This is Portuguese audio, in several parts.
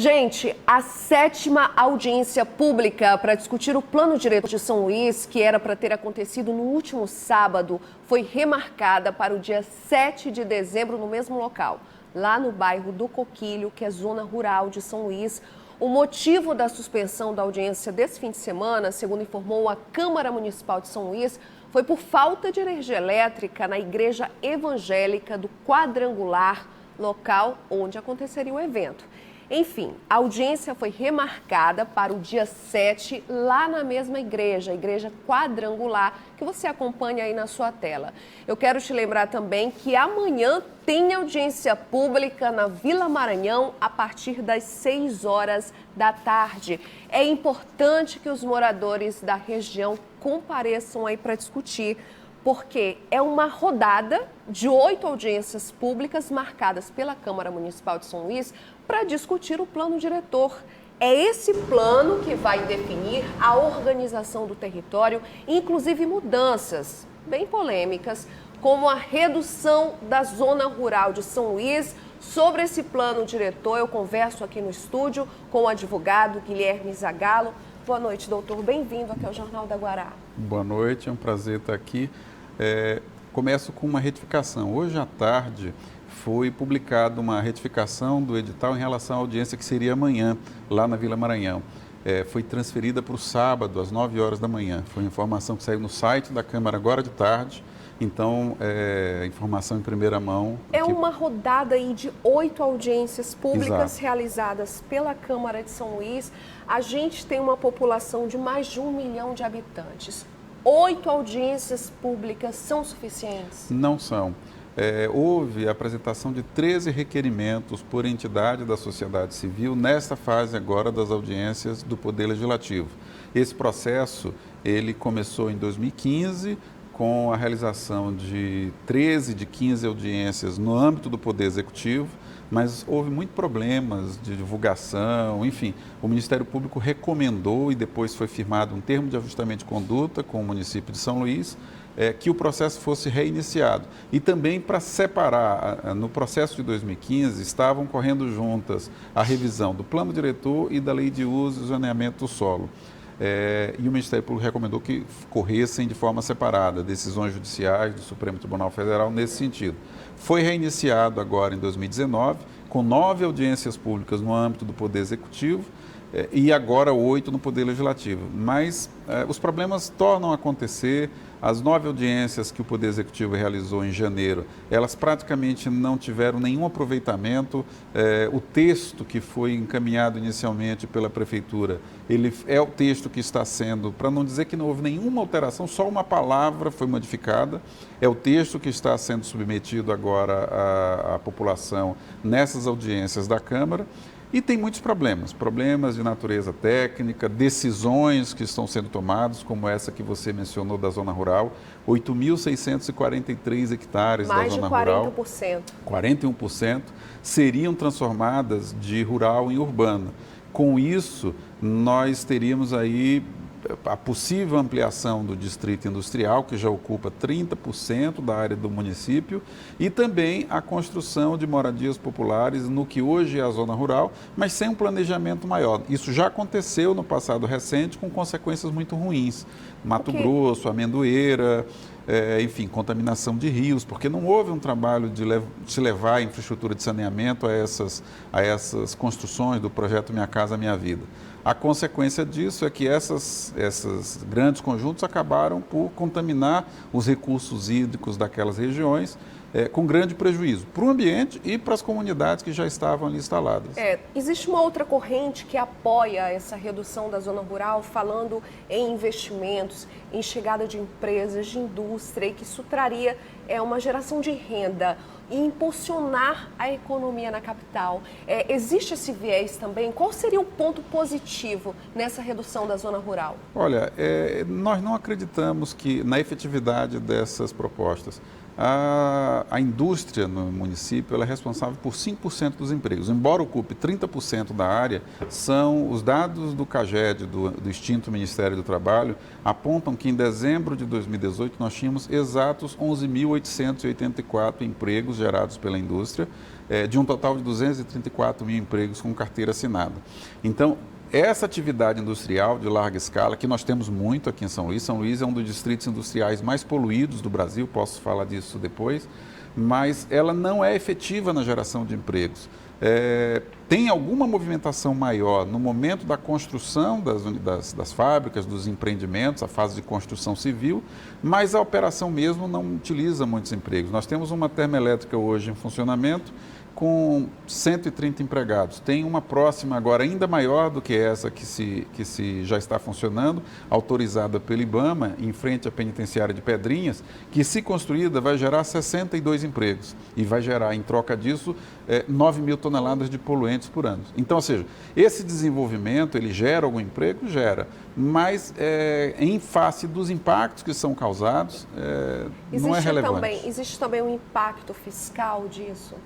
Gente, a 7ª audiência pública para discutir o plano diretor de São Luís, que era para ter acontecido no último sábado, foi remarcada para o dia 7 de dezembro no mesmo local, lá no bairro do Coquilho, que é zona rural de São Luís. O motivo da suspensão da audiência desse fim de semana, segundo informou a Câmara Municipal de São Luís, foi por falta de energia elétrica na igreja evangélica do Quadrangular, local onde aconteceria o evento. Enfim, a audiência foi remarcada para o dia 7, lá na mesma igreja, a Igreja Quadrangular, que você acompanha aí na sua tela. Eu quero te lembrar também que amanhã tem audiência pública na Vila Maranhão a partir das 6 horas da tarde. É importante que os moradores da região compareçam aí para discutir, porque é uma rodada de 8 audiências públicas marcadas pela Câmara Municipal de São Luís para discutir o plano diretor. É esse plano que vai definir a organização do território, inclusive mudanças bem polêmicas, como a redução da zona rural de São Luís. Sobre esse plano diretor, eu converso aqui no estúdio com o advogado Guilherme Zagalo. Boa noite, doutor. Bem-vindo aqui ao Jornal da Guará. Boa noite, é um prazer estar aqui. Começo com uma retificação. Hoje à tarde foi publicada uma retificação do edital em relação à audiência que seria amanhã, lá na Vila Maranhão. Foi transferida para o sábado, às 9 horas da manhã. Foi informação que saiu no site da Câmara agora de tarde. Então, informação em primeira mão. É uma rodada aí de 8 audiências públicas Exato. Realizadas pela Câmara de São Luís. A gente tem uma população de mais de 1 milhão de habitantes. 8 audiências públicas são suficientes? Não são. Houve a apresentação de 13 requerimentos por entidade da sociedade civil nesta fase agora das audiências do Poder Legislativo. Esse processo, ele começou em 2015, com a realização de 13 de 15 audiências no âmbito do Poder Executivo, mas houve muitos problemas de divulgação, enfim, o Ministério Público recomendou e depois foi firmado um termo de ajustamento de conduta com o município de São Luís, que o processo fosse reiniciado. E também para separar, no processo de 2015, estavam correndo juntas a revisão do plano diretor e da lei de uso e zoneamento do solo. E o Ministério Público recomendou que corressem de forma separada, decisões judiciais do Supremo Tribunal Federal nesse sentido. Foi reiniciado agora em 2019, com 9 audiências públicas no âmbito do Poder Executivo e agora 8 no Poder Legislativo. Mas os problemas tornam a acontecer. As 9 audiências que o Poder Executivo realizou em janeiro, elas praticamente não tiveram nenhum aproveitamento. O texto que foi encaminhado inicialmente pela Prefeitura, ele é o texto que está sendo, para não dizer que não houve nenhuma alteração, só uma palavra foi modificada. É o texto que está sendo submetido agora à população nessas audiências da Câmara. E tem muitos problemas de natureza técnica, decisões que estão sendo tomadas, como essa que você mencionou da zona rural, 8.643 hectares da zona rural. Mais de 40%. 41% seriam transformadas de rural em urbana. Com isso, nós teríamos aí a possível ampliação do distrito industrial, que já ocupa 30% da área do município, e também a construção de moradias populares no que hoje é a zona rural, mas sem um planejamento maior. Isso já aconteceu no passado recente, com consequências muito ruins. Mato Grosso, Amendoeira, enfim, contaminação de rios, porque não houve um trabalho de se levar a infraestrutura de saneamento a essas construções do projeto Minha Casa Minha Vida. A consequência disso é que esses grandes conjuntos acabaram por contaminar os recursos hídricos daquelas regiões, com grande prejuízo para o ambiente e para as comunidades que já estavam ali instaladas. Existe uma outra corrente que apoia essa redução da zona rural, falando em investimentos, em chegada de empresas, de indústria, e que isso traria uma geração de renda e impulsionar a economia na capital. Existe esse viés também? Qual seria o ponto positivo nessa redução da zona rural? Olha, nós não acreditamos na efetividade dessas propostas. A indústria no município ela é responsável por 5% dos empregos. Embora ocupe 30% da área, são os dados do CAGED, do extinto Ministério do Trabalho, apontam que em dezembro de 2018 nós tínhamos exatos 11.884 empregos gerados pela indústria, de um total de 234 mil empregos com carteira assinada. Então, essa atividade industrial de larga escala, que nós temos muito aqui em São Luís é um dos distritos industriais mais poluídos do Brasil, posso falar disso depois, mas ela não é efetiva na geração de empregos. Tem alguma movimentação maior no momento da construção das fábricas, dos empreendimentos, a fase de construção civil, mas a operação mesmo não utiliza muitos empregos. Nós temos uma termoelétrica hoje em funcionamento com 130 empregados. Tem uma próxima agora ainda maior do que essa que se já está funcionando, autorizada pelo IBAMA, em frente à penitenciária de Pedrinhas, que se construída vai gerar 62 empregos e vai gerar, em troca disso, 9 mil toneladas de poluentes por ano. Então, ou seja, esse desenvolvimento, ele gera algum emprego? Gera, mas em face dos impactos que são causados, não é relevante. Existe também um impacto fiscal disso?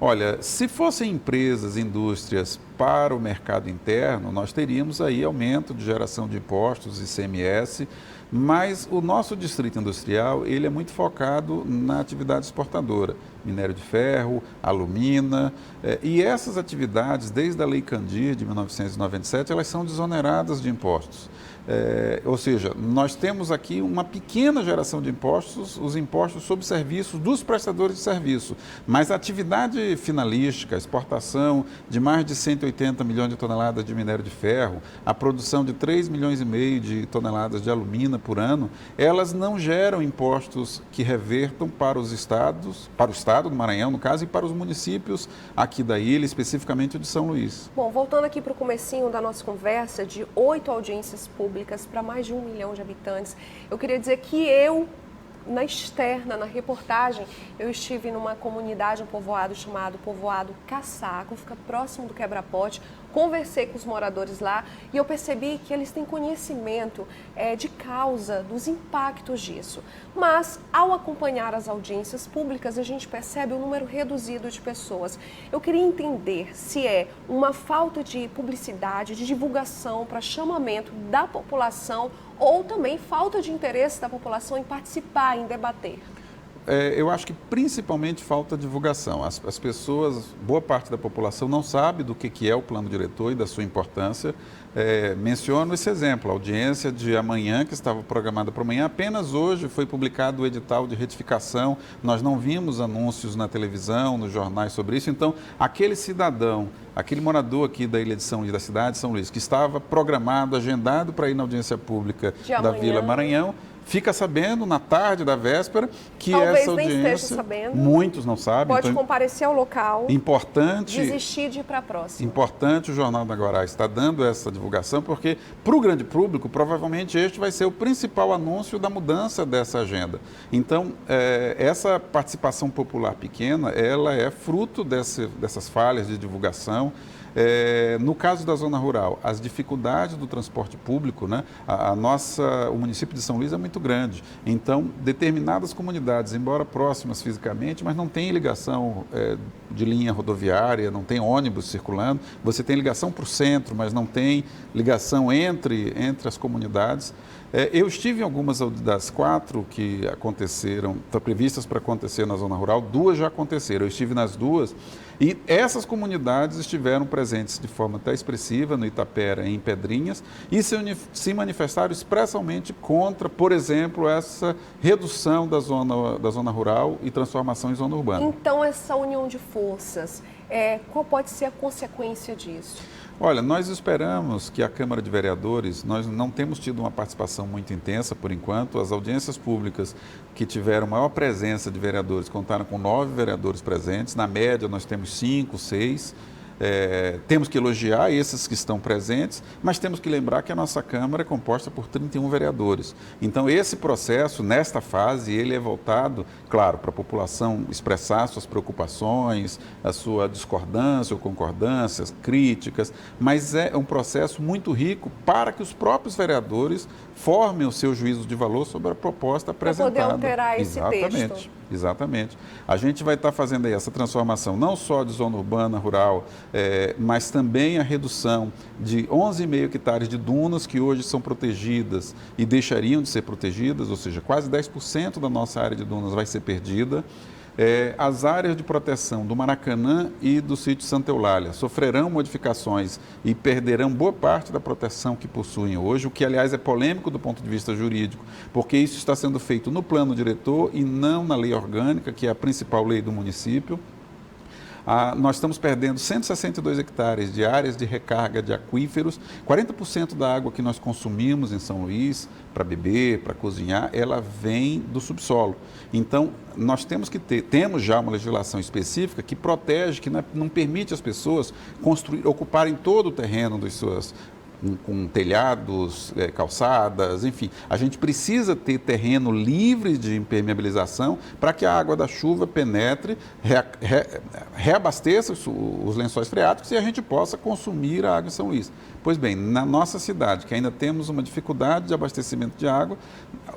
Olha, se fossem empresas, indústrias para o mercado interno, nós teríamos aí aumento de geração de impostos, ICMS, mas o nosso distrito industrial, ele é muito focado na atividade exportadora, minério de ferro, alumina, e essas atividades, desde a Lei Candir de 1997, elas são desoneradas de impostos. Ou seja, nós temos aqui uma pequena geração de impostos, os impostos sobre serviços dos prestadores de serviço, mas a atividade finalística, a exportação de mais de 180 milhões de toneladas de minério de ferro, a produção de 3,5 milhões de toneladas de alumina por ano, elas não geram impostos que revertam para os estados, para o estado do Maranhão, no caso, e para os municípios aqui da ilha, especificamente o de São Luís. Bom, voltando aqui para o comecinho da nossa conversa, de 8 audiências públicas para mais de 1 milhão de habitantes, eu queria dizer que na externa, na reportagem, eu estive numa comunidade, um povoado chamado Povoado Caçaco, fica próximo do Quebra-Pote, conversei com os moradores lá e eu percebi que eles têm conhecimento de causa dos impactos disso. Mas, ao acompanhar as audiências públicas, a gente percebe um número reduzido de pessoas. Eu queria entender se é uma falta de publicidade, de divulgação para chamamento da população ou também falta de interesse da população em participar, em debater. Eu acho que principalmente falta divulgação. As pessoas, boa parte da população não sabe do que é o plano diretor e da sua importância. Menciono esse exemplo, a audiência de amanhã, que estava programada para amanhã, apenas hoje foi publicado o edital de retificação, nós não vimos anúncios na televisão, nos jornais sobre isso, então aquele cidadão, aquele morador aqui da ilha de São Luís, da cidade de São Luís, que estava programado, agendado para ir na audiência pública da Vila Maranhão, fica sabendo na tarde da véspera que talvez essa audiência, nem esteja sabendo, muitos não sabem. Pode então, comparecer ao local, importante, desistir de ir para a próxima. Importante o Jornal da Guará estar dando essa divulgação, porque para o grande público, provavelmente este vai ser o principal anúncio da mudança dessa agenda. Então, essa participação popular pequena, ela é fruto dessas falhas de divulgação. No caso da zona rural, as dificuldades do transporte público, né? O município de São Luís é muito grande, então determinadas comunidades, embora próximas fisicamente, mas não tem ligação de linha rodoviária, não tem ônibus circulando, você tem ligação para o centro, mas não tem ligação entre as comunidades. Eu estive em algumas das 4 que aconteceram, estão previstas para acontecer na zona rural, 2 já aconteceram, eu estive nas 2 e essas comunidades estiveram presentes de forma até expressiva no Itapera e em Pedrinhas e se manifestaram expressamente contra, por exemplo, essa redução da zona rural e transformação em zona urbana. Então, essa união de forças, qual pode ser a consequência disso? Olha, nós esperamos que a Câmara de Vereadores, nós não temos tido uma participação muito intensa por enquanto, as audiências públicas que tiveram maior presença de vereadores contaram com 9 vereadores presentes, na média nós temos 5, 6, temos que elogiar esses que estão presentes, mas temos que lembrar que a nossa Câmara é composta por 31 vereadores. Então, esse processo, nesta fase, ele é voltado, claro, para a população expressar suas preocupações, a sua discordância ou concordância, críticas, mas é um processo muito rico para que os próprios vereadores formem o seu juízo de valor sobre a proposta apresentada. Para poder alterar esse texto. Exatamente. A gente vai estar fazendo aí essa transformação não só de zona urbana, rural, mas também a redução de 11,5 hectares de dunas que hoje são protegidas e deixariam de ser protegidas, ou seja, quase 10% da nossa área de dunas vai ser perdida. As áreas de proteção do Maracanã e do sítio Santa Eulália sofrerão modificações e perderão boa parte da proteção que possuem hoje, o que, aliás, é polêmico do ponto de vista jurídico, porque isso está sendo feito no plano diretor e não na lei orgânica, que é a principal lei do município. Nós estamos perdendo 162 hectares de áreas de recarga de aquíferos. 40% da água que nós consumimos em São Luís, para beber, para cozinhar, ela vem do subsolo. Então, nós temos já uma legislação específica que protege, que não permite as pessoas ocuparem todo o terreno das suas com telhados, calçadas, enfim. A gente precisa ter terreno livre de impermeabilização para que a água da chuva penetre, reabasteça os lençóis freáticos e a gente possa consumir a água em São Luís. Pois bem, na nossa cidade, que ainda temos uma dificuldade de abastecimento de água,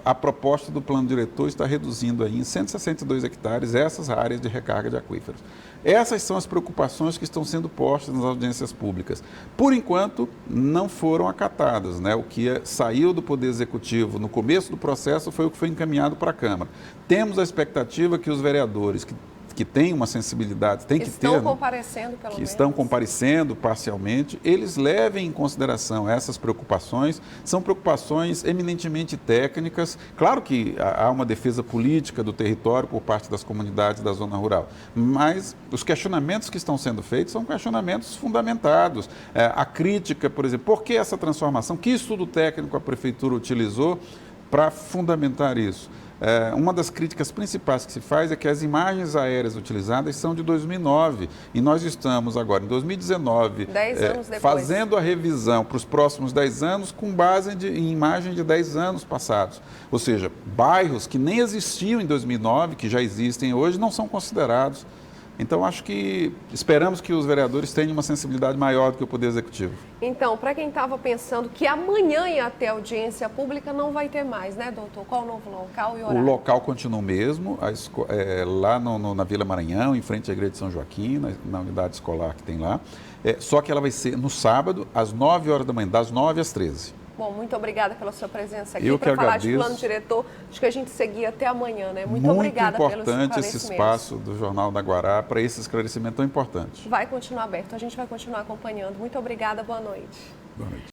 a proposta do plano diretor está reduzindo aí em 162 hectares essas áreas de recarga de aquíferos. Essas são as preocupações que estão sendo postas nas audiências públicas. Por enquanto, não foram acatadas, né? O que saiu do Poder Executivo no começo do processo foi o que foi encaminhado para a Câmara. Temos a expectativa que os vereadores que têm uma sensibilidade, tem que ter, estão comparecendo, pelo menos. Estão comparecendo parcialmente, eles levem em consideração essas preocupações, são preocupações eminentemente técnicas. Claro que há uma defesa política do território por parte das comunidades da zona rural, mas os questionamentos que estão sendo feitos são questionamentos fundamentados. A crítica, por exemplo, por que essa transformação? Que estudo técnico a Prefeitura utilizou para fundamentar isso? Uma das críticas principais que se faz é que as imagens aéreas utilizadas são de 2009 e nós estamos agora em 2019 10 anos depois, fazendo a revisão para os próximos 10 anos com base em imagem de 10 anos passados. Ou seja, bairros que nem existiam em 2009, que já existem hoje, não são considerados. Então, esperamos que os vereadores tenham uma sensibilidade maior do que o Poder Executivo. Então, para quem estava pensando que amanhã ia ter audiência pública, não vai ter mais, né, doutor? Qual o novo local e horário? O local continua o mesmo, lá na Vila Maranhão, em frente à Igreja de São Joaquim, na unidade escolar que tem lá. Só que ela vai ser no sábado, às 9 horas da manhã, das 9 às 13. Bom, muito obrigada pela sua presença aqui para falar de plano diretor. Acho que a gente seguia até amanhã, né? Muito obrigada pelos esclarecimentos. Muito importante esse espaço do Jornal da Guará para esse esclarecimento tão importante. Vai continuar aberto, a gente vai continuar acompanhando. Muito obrigada, boa noite. Boa noite.